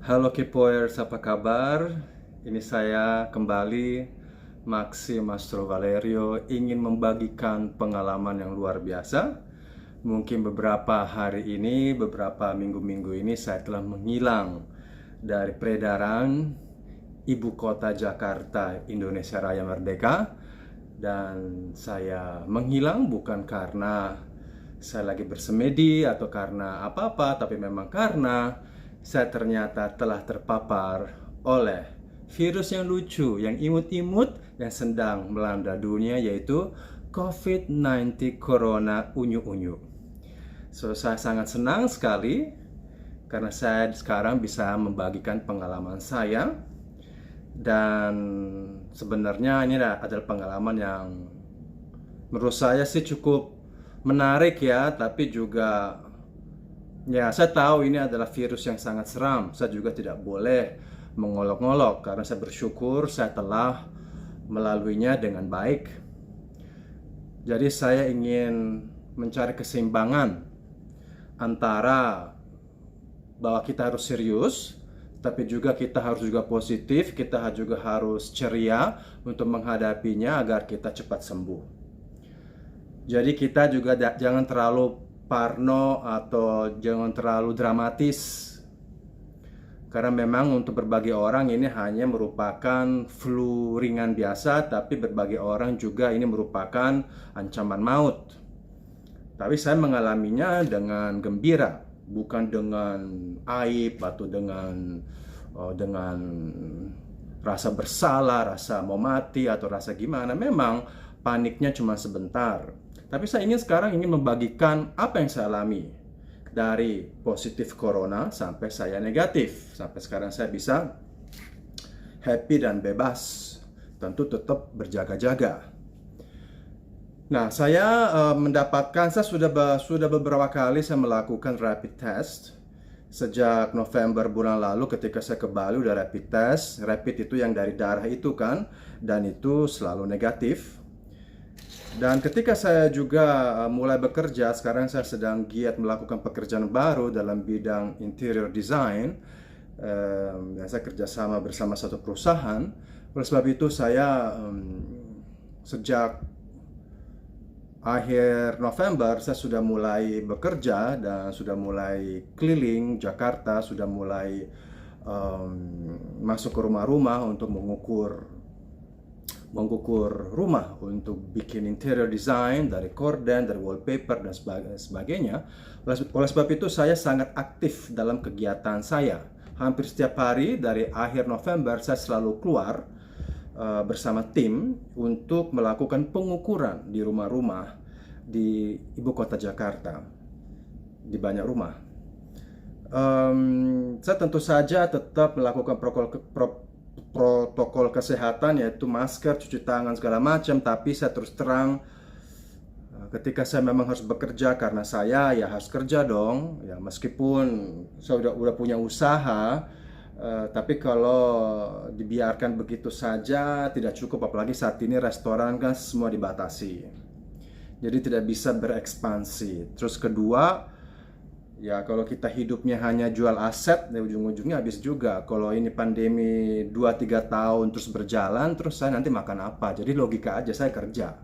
Halo Kepoers, apa kabar? Ini saya kembali, Maxim Astro Valerio, ingin membagikan pengalaman yang luar biasa. Mungkin beberapa hari ini, beberapa minggu-minggu ini saya telah menghilang dari peredaran ibu kota Jakarta, Indonesia Raya Merdeka. Dan saya menghilang bukan karena saya lagi bersemedi atau karena apa-apa, tapi memang karena saya ternyata telah terpapar oleh virus yang lucu, yang imut-imut, yang sedang melanda dunia, yaitu COVID-19 Corona Unyu-Unyu. So, saya sangat senang sekali karena saya sekarang bisa membagikan pengalaman saya. Dan sebenarnya ini adalah pengalaman yang menurut saya sih cukup menarik ya, tapi juga ya saya tahu ini adalah virus yang sangat seram. Saya juga tidak boleh mengolok-ngolok karena saya bersyukur saya telah melaluinya dengan baik. Jadi saya ingin mencari keseimbangan antara bahwa kita harus serius, tapi juga kita harus juga positif, kita juga harus ceria untuk menghadapinya agar kita cepat sembuh. Jadi kita juga jangan terlalu parno atau jangan terlalu dramatis. Karena memang untuk berbagai orang ini hanya merupakan flu ringan biasa, tapi berbagai orang juga ini merupakan ancaman maut. Tapi saya mengalaminya dengan gembira, bukan dengan aib atau dengan rasa bersalah, rasa mau mati atau rasa gimana. Memang paniknya cuma sebentar. Tapi saya sekarang ingin membagikan apa yang saya alami dari positif corona sampai saya negatif. Sampai sekarang saya bisa happy dan bebas. Tentu tetap berjaga-jaga. Nah, saya saya sudah beberapa kali saya melakukan rapid test. Sejak November bulan lalu ketika saya ke Bali udah rapid test. Rapid itu yang dari darah itu kan, dan itu selalu negatif. Dan ketika saya juga mulai bekerja, sekarang saya sedang giat melakukan pekerjaan baru dalam bidang interior design. Saya kerjasama bersama satu perusahaan. Oleh sebab itu saya sejak akhir November saya sudah mulai bekerja dan sudah mulai keliling Jakarta, sudah mulai masuk ke rumah-rumah untuk mengukur rumah, untuk bikin interior design dari korden, dari wallpaper dan sebagainya. Oleh sebab itu saya sangat aktif dalam kegiatan saya. Hampir setiap hari dari akhir November saya selalu keluar bersama tim untuk melakukan pengukuran di rumah-rumah di ibu kota Jakarta, di banyak rumah. Saya tentu saja tetap melakukan protokol kesehatan, yaitu masker, cuci tangan, segala macam. Tapi saya terus terang, ketika saya memang harus bekerja, karena saya ya harus kerja dong ya, meskipun saya udah punya usaha. Tapi kalau dibiarkan begitu saja tidak cukup, apalagi saat ini restoran kan semua dibatasi, jadi tidak bisa berekspansi. Terus kedua, ya kalau kita hidupnya hanya jual aset, ya ujung-ujungnya habis juga. Kalau ini pandemi 2-3 tahun terus berjalan, terus saya nanti makan apa? Jadi logika aja saya kerja,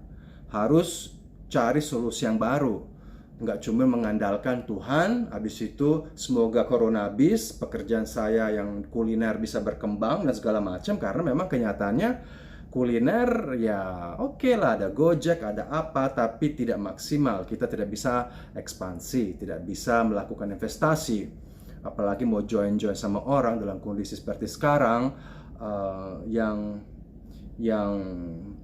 harus cari solusi yang baru. Nggak cuma mengandalkan Tuhan, habis itu semoga corona habis, pekerjaan saya yang kuliner bisa berkembang dan segala macam. Karena memang kenyataannya kuliner ya oke lah, ada Gojek, ada apa, tapi tidak maksimal. Kita tidak bisa ekspansi, tidak bisa melakukan investasi. Apalagi mau join-join sama orang dalam kondisi seperti sekarang, yang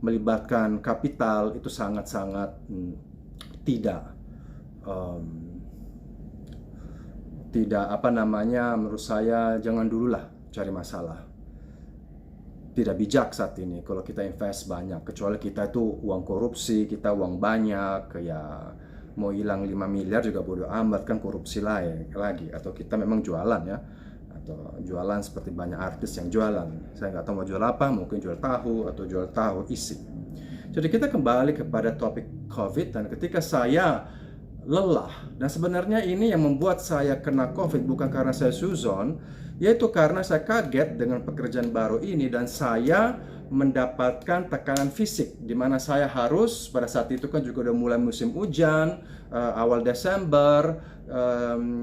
melibatkan kapital itu sangat-sangat tidak menurut saya jangan dululah cari masalah. Tidak bijak saat ini kalau kita invest banyak, kecuali kita itu uang korupsi, kita uang banyak, ya mau hilang 5 miliar juga bodo amat kan, korupsi lagi. Atau kita memang jualan ya, atau jualan seperti banyak artis yang jualan. Saya nggak tahu mau jual apa, mungkin jual tahu atau jual tahu isi. Jadi kita kembali kepada topik COVID, dan ketika saya lelah. Dan sebenarnya ini yang membuat saya kena COVID bukan karena saya suzon, yaitu karena saya kaget dengan pekerjaan baru ini dan saya mendapatkan tekanan fisik di mana saya harus pada saat itu kan juga udah mulai musim hujan, awal Desember,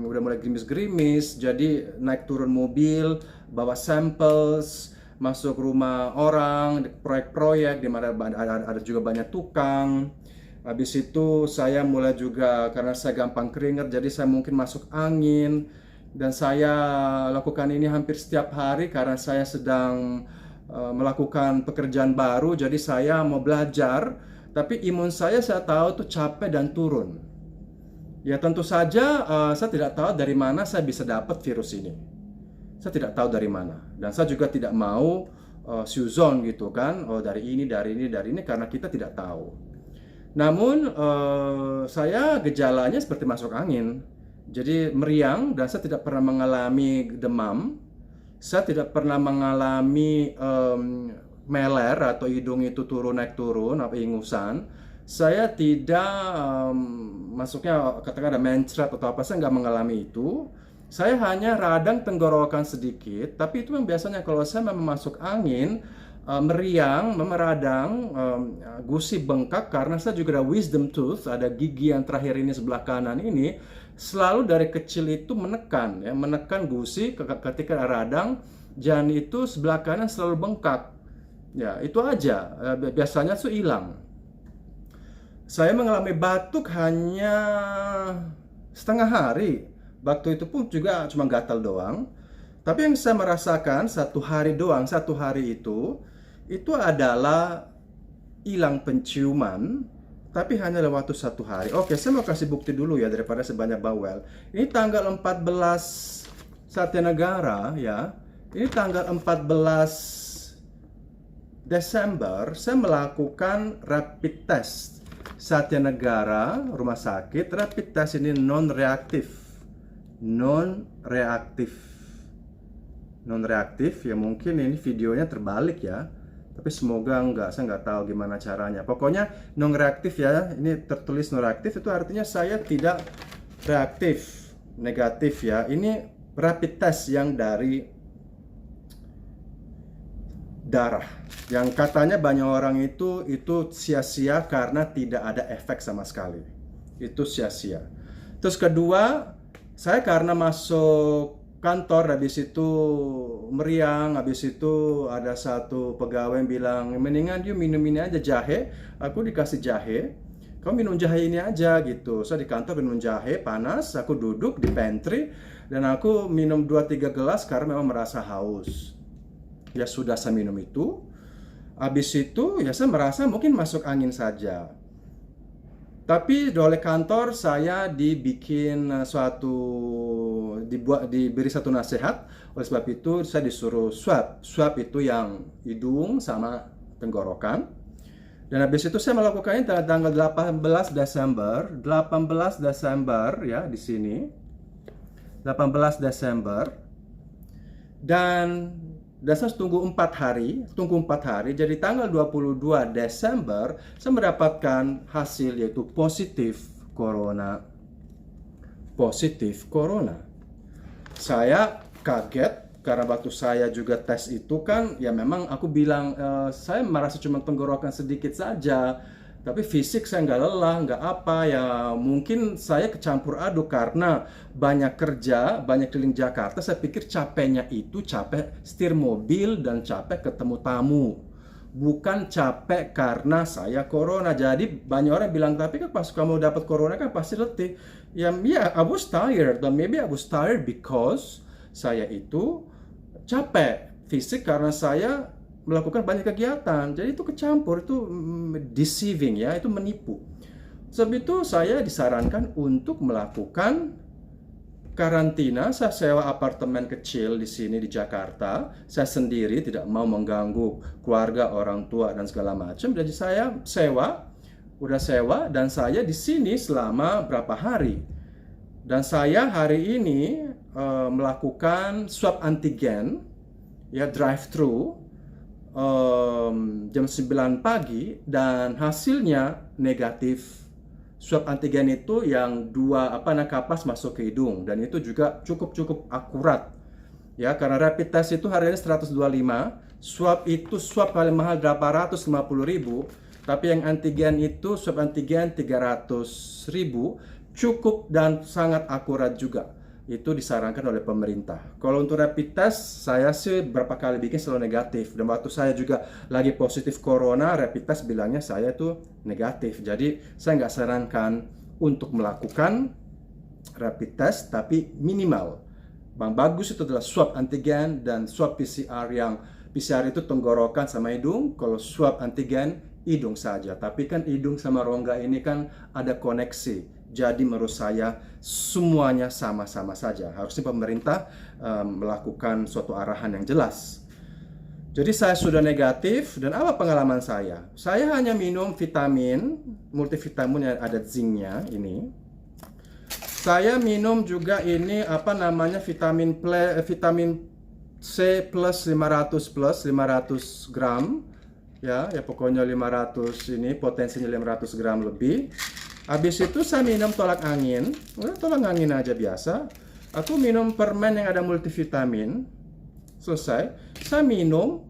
udah mulai gerimis-gerimis, jadi naik turun mobil, bawa samples, masuk rumah orang, proyek-proyek di mana ada juga banyak tukang. Habis itu saya mulai juga karena saya gampang keringat, jadi saya mungkin masuk angin. Dan saya lakukan ini hampir setiap hari karena saya sedang melakukan pekerjaan baru. Jadi saya mau belajar, tapi imun saya tahu tuh capek dan turun. Ya tentu saja saya tidak tahu dari mana saya bisa dapat virus ini. Saya tidak tahu dari mana. Dan saya juga tidak mau suzon gitu kan. Oh dari ini karena kita tidak tahu. Namun saya gejalanya seperti masuk angin. Jadi meriang dan saya tidak pernah mengalami demam. Saya tidak pernah mengalami meler atau hidung itu naik turun atau ingusan. Saya tidak masuknya katakan ada mencret atau apa, saya nggak mengalami itu. Saya hanya radang tenggorokan sedikit, tapi itu yang biasanya kalau saya memang masuk angin, meriang, memeradang, gusi bengkak karena saya juga ada wisdom tooth, ada gigi yang terakhir ini sebelah kanan ini, selalu dari kecil itu menekan gusi ketika radang, dan itu sebelah kanan selalu bengkak. Ya, itu aja. Biasanya itu hilang. Saya mengalami batuk hanya setengah hari. Waktu itu pun juga cuma gatal doang. Tapi yang saya merasakan satu hari itu adalah hilang penciuman, tapi hanya dalam waktu satu hari. Oke, saya mau kasih bukti dulu ya daripada sebanyak bawel. Ini tanggal 14 Satya Negara ya. Ini tanggal 14 Desember saya melakukan rapid test. Satya Negara Rumah Sakit, rapid test ini non-reaktif ya, mungkin ini videonya terbalik ya, tapi semoga enggak, saya nggak tahu gimana caranya. Pokoknya non reaktif ya, ini tertulis non reaktif itu artinya saya tidak reaktif, negatif ya. Ini rapid test yang dari darah, yang katanya banyak orang itu sia-sia karena tidak ada efek sama sekali, itu sia-sia. Terus kedua, saya karena masuk kantor, habis itu meriang, habis itu ada satu pegawai yang bilang, mendingan you minum ini aja jahe. Aku dikasih jahe, kamu minum jahe ini aja gitu. Saya di kantor minum jahe panas, aku duduk di pantry dan aku minum 2-3 gelas karena memang merasa haus. Ya sudah, saya minum itu. Habis itu ya saya merasa mungkin masuk angin saja. Tapi oleh kantor saya diberi satu nasihat. Oleh sebab itu saya disuruh swab itu yang hidung sama tenggorokan. Dan habis itu saya melakukannya tanggal 18 Desember ya, di sini 18 Desember. Dan saya tunggu 4 hari, jadi tanggal 22 Desember saya mendapatkan hasil yaitu positif corona. Saya kaget karena waktu saya juga tes itu kan, ya memang aku bilang saya merasa cuma tenggorokan sedikit saja, tapi fisik saya nggak lelah, nggak apa ya, mungkin saya kecampur aduk karena banyak kerja, banyak keliling Jakarta. Saya pikir capeknya itu capek setir mobil dan capek ketemu tamu, bukan capek karena saya corona. Jadi banyak orang bilang, tapi kan pas kamu dapat corona kan pasti letih. Ya, I was tired, dan maybe I was tired because saya itu capek fisik karena saya melakukan banyak kegiatan. Jadi itu kecampur, itu deceiving ya, itu menipu. Sebab itu saya disarankan untuk melakukan karantina. Saya sewa apartemen kecil di sini di Jakarta. Saya sendiri, tidak mau mengganggu keluarga, orang tua dan segala macam. Jadi saya udah sewa dan saya di sini selama berapa hari. Dan saya hari ini melakukan swab antigen ya, drive-thru jam 9 pagi dan hasilnya negatif swab antigen itu yang dua kapas masuk ke hidung, dan itu juga cukup akurat. Ya, karena rapid test itu harganya 125, swab paling mahal 850.000, tapi yang antigen itu swab antigen 300.000, cukup dan sangat akurat juga. Itu disarankan oleh pemerintah. Kalau untuk rapid test, saya sih berapa kali bikin selalu negatif. Dan waktu saya juga lagi positif corona, rapid test bilangnya saya itu negatif. Jadi saya nggak sarankan untuk melakukan rapid test, tapi minimal. Yang bagus itu adalah swab antigen dan swab PCR, yang PCR itu tenggorokan sama hidung, kalau swab antigen hidung saja. Tapi kan hidung sama rongga ini kan ada koneksi. Jadi menurut saya semuanya sama-sama saja. Harusnya pemerintah melakukan suatu arahan yang jelas. Jadi saya sudah negatif, dan apa pengalaman saya? Saya hanya minum vitamin, multivitamin yang ada zincnya ini. Saya minum juga ini vitamin C plus 500 gram. Ya pokoknya 500 ini, potensinya 500 gram lebih. Habis itu saya minum tolak angin. Tolak angin aja biasa. Aku minum permen yang ada multivitamin. Selesai. Saya minum,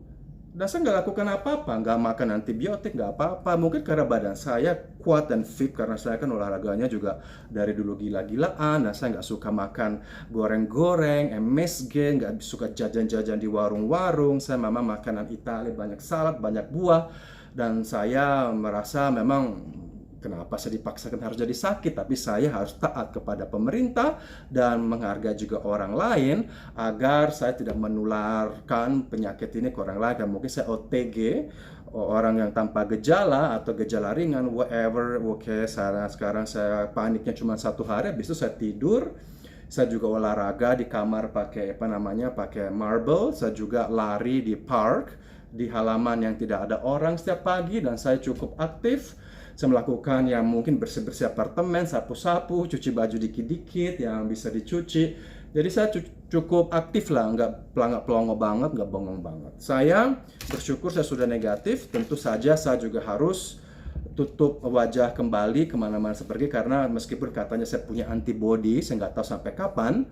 dan saya nggak lakukan apa-apa. Nggak makan antibiotik, nggak apa-apa. Mungkin karena badan saya kuat dan fit, karena saya kan olahraganya juga dari dulu gila-gilaan. Nah, saya nggak suka makan goreng-goreng, MSG, nggak suka jajan-jajan di warung-warung. Saya memang makanan Italia, banyak salad, banyak buah. Dan saya merasa memang, kenapa saya dipaksakan harus jadi sakit, tapi saya harus taat kepada pemerintah dan menghargai juga orang lain agar saya tidak menularkan penyakit ini ke orang lain. Dan mungkin saya OTG, orang yang tanpa gejala atau gejala ringan, whatever. Oke, sekarang saya paniknya cuma 1 hari, habis itu saya tidur. Saya juga olahraga di kamar pakai pakai marble. Saya juga lari di park, di halaman yang tidak ada orang setiap pagi, dan saya cukup aktif. Saya melakukan yang mungkin bersih-bersih apartemen, sapu-sapu, cuci baju dikit-dikit yang bisa dicuci. Jadi saya cukup aktif lah, nggak pelongo banget, nggak bongong banget. Saya bersyukur saya sudah negatif. Tentu saja saya juga harus tutup wajah kembali kemana-mana saya pergi, karena meskipun katanya saya punya antibody, saya nggak tahu sampai kapan.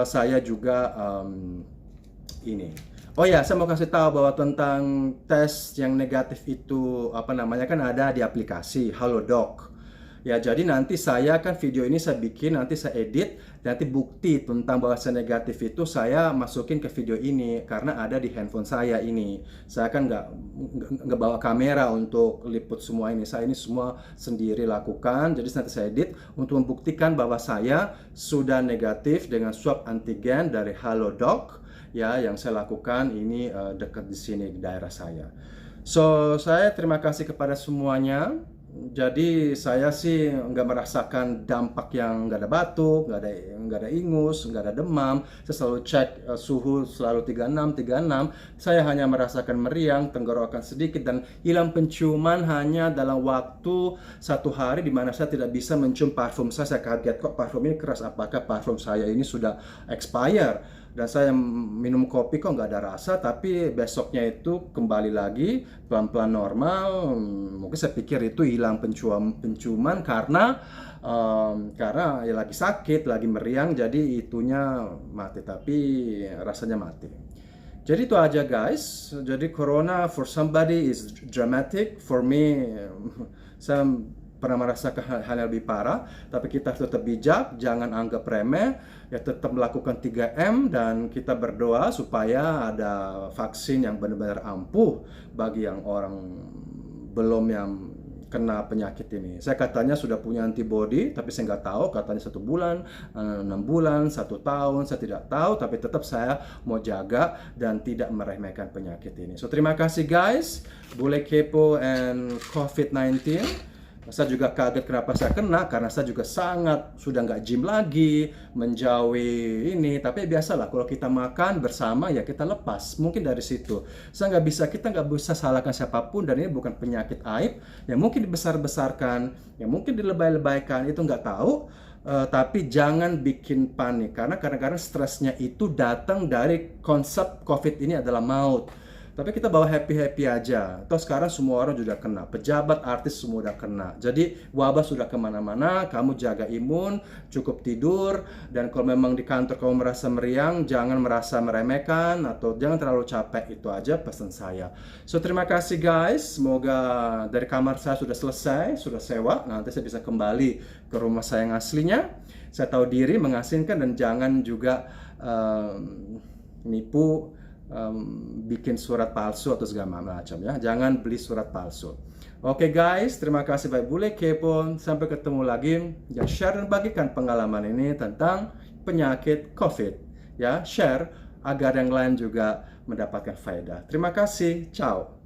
Saya juga ini. Oh ya, saya mau kasih tahu bahwa tentang tes yang negatif itu kan ada di aplikasi Halodoc. Ya, jadi nanti saya kan video ini saya bikin, nanti saya edit, nanti bukti tentang bahwa saya negatif itu saya masukin ke video ini karena ada di handphone saya ini. Saya kan nggak bawa kamera untuk liput semua ini. Saya ini semua sendiri lakukan. Jadi nanti saya edit untuk membuktikan bahwa saya sudah negatif dengan swab antigen dari Halodoc. Ya, yang saya lakukan ini dekat di sini di daerah saya. So, saya terima kasih kepada semuanya. Jadi saya sih nggak merasakan dampak yang nggak ada batuk, nggak ada ingus, nggak ada demam. Saya selalu cek suhu selalu 36. Saya hanya merasakan meriang, tenggorokan sedikit, dan hilang penciuman hanya dalam waktu 1 hari, di mana saya tidak bisa mencium parfum saya. Saya kaget, kok parfum ini keras, apakah parfum saya ini sudah expire? Dan saya minum kopi kok nggak ada rasa, tapi besoknya itu kembali lagi pelan-pelan normal. Mungkin saya pikir itu hilang penciuman karena ya lagi sakit, lagi meriang, jadi itunya mati, tapi rasanya mati. Jadi itu aja guys. Jadi corona for somebody is dramatic, for me saya pernah merasakan hal yang lebih parah, tapi kita tetap bijak, jangan anggap remeh, ya tetap melakukan 3M, dan kita berdoa supaya ada vaksin yang benar-benar ampuh bagi yang orang belum yang kena penyakit ini. Saya katanya sudah punya antibody, tapi saya nggak tahu, katanya 1 bulan, 6 bulan, 1 tahun, saya tidak tahu, tapi tetap saya mau jaga dan tidak meremehkan penyakit ini. So terima kasih guys, Bule Kepo and COVID-19. Saya juga kaget kenapa saya kena, karena saya juga sudah nggak gym lagi, menjauhi ini. Tapi biasalah, kalau kita makan bersama ya kita lepas. Mungkin dari situ kita nggak bisa salahkan siapapun, dan ini bukan penyakit aib yang mungkin dibesar-besarkan, yang mungkin dilebay-lebaykan, itu nggak tahu. Tapi jangan bikin panik, karena kadang-kadang stresnya itu datang dari konsep COVID ini adalah maut. Tapi kita bawa happy-happy aja. Toh sekarang semua orang juga kena, pejabat, artis semua udah kena. Jadi wabah sudah kemana-mana, kamu jaga imun, cukup tidur, dan kalau memang di kantor kamu merasa meriang, jangan merasa meremehkan atau jangan terlalu capek. Itu aja pesan saya. So terima kasih guys, semoga dari kamar saya sudah selesai, sudah sewa. Nanti saya bisa kembali ke rumah saya yang aslinya. Saya tahu diri mengasingkan dan jangan juga nipu, bikin surat palsu atau segala macam ya. Jangan beli surat palsu. Oke guys, terima kasih Pak Bule Kepo. Sampai ketemu lagi. Ya, share dan bagikan pengalaman ini tentang penyakit COVID. Ya, share agar yang lain juga mendapatkan faedah. Terima kasih. Ciao.